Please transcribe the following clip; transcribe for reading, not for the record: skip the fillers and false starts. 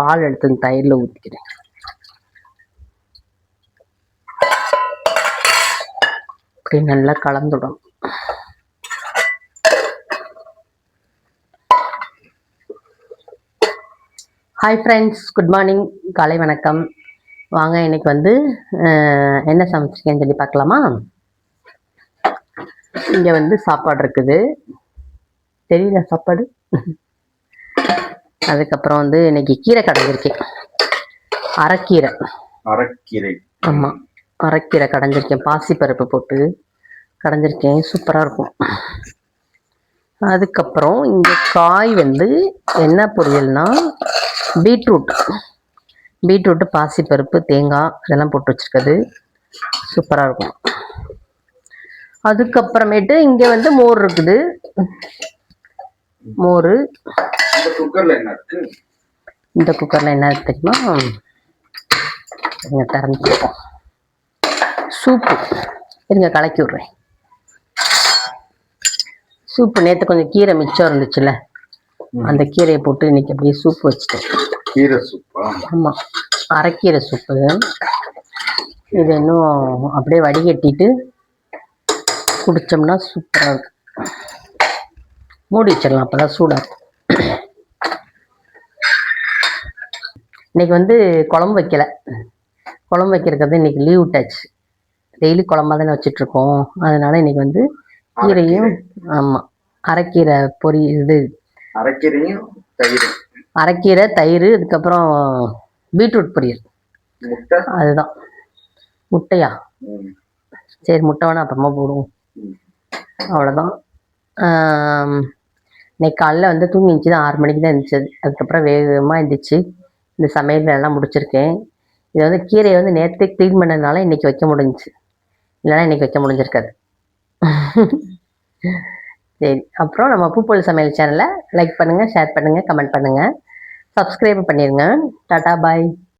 பால் எடுத்து தயிரில் ஊற்றிக்கிறேன். இப்படி நல்லா கலந்துடும். ஹாய் ஃப்ரெண்ட்ஸ், குட் மார்னிங், காலை வணக்கம். வாங்க இன்னைக்கு வந்து என்ன சமைச்சிருக்கேன்னு சொல்லி பார்க்கலாமா? இங்கே வந்து சாப்பாடு இருக்குது, தெரியல சாப்பாடு. அதுக்கப்புறம் வந்து இன்னைக்கு கீரை கடைஞ்சிருக்கேன், அரைக்கீரை. ஆமாம், அரைக்கீரை கடைஞ்சிருக்கேன், பாசிப்பருப்பு போட்டு கடைஞ்சிருக்கேன், சூப்பராக இருக்கும். அதுக்கப்புறம் இங்கே காய் வந்து என்ன பொரியல்னா பீட்ரூட்டு பாசிப்பருப்பு தேங்காய் இதெல்லாம் போட்டு வச்சுருக்குது, சூப்பராக இருக்கும். அதுக்கப்புறமேட்டு இங்கே வந்து மோர் இருக்குது, மோர். இந்த குக்கரில் என்ன தெரியுமா, இங்கே திறந்துருக்கோம் சூப்பு. இருங்க கலக்கி விட்றேன். சூப்பு நேற்று கொஞ்சம் கீரை மிச்சம் இருந்துச்சுல்ல, அந்த கீரையை போட்டு இன்னைக்கு அப்படியே சூப்பு வச்சுட்டேன். கீரை சூப்பா? ஆமாம், அரைக்கீரை சூப்பு. இது இன்னும் அப்படியே வடிகட்டிட்டு குடித்தோம்னா சூப்பராக இருக்கும். மூடி வச்சிடலாம், அப்போ தான் சூடாக இருக்கும். இன்னைக்கு வந்து குழம்பு வைக்கலை, குழம்பு வைக்கிறது இன்னைக்கு லீவ் விட்டாச்சு. டெய்லி குழம்பா தானே வச்சிட்ருக்கோம், அதனால இன்னைக்கு வந்து கீரையும், ஆமாம் அரைக்கீரை பொரி, இது அரைக்கீரையும் தயிர், அரைக்கீரை தயிர், அதுக்கப்புறம் பீட்ரூட் பொரியல். அதுதான். முட்டையா? சரி, முட்டை வேணா அப்புறமா போடுவோம். அவ்வளோதான். இன்னைக்கு காலைல வந்து தூங்கிச்சு தான், 6 மணிக்கு தான் இருந்துச்சு. அதுக்கப்புறம் வேகமாக இருந்துச்சு, இந்த சமையல் எல்லாம் முடிச்சிருக்கேன். இதை வந்து கீரையை வந்து நேற்றே க்ளீன் பண்ணதுனால இன்னைக்கு வைக்க முடிஞ்சிச்சு, இல்லைன்னா இன்னைக்கு வைக்க முடிஞ்சிருக்காது. சரி, அப்புறம் நம்ம பூப்பொழி சமையல் சேனலை லைக் பண்ணுங்கள், ஷேர் பண்ணுங்கள், கமெண்ட் பண்ணுங்கள், சப்ஸ்கிரைப் பண்ணிடுங்க. டாடா பாய்.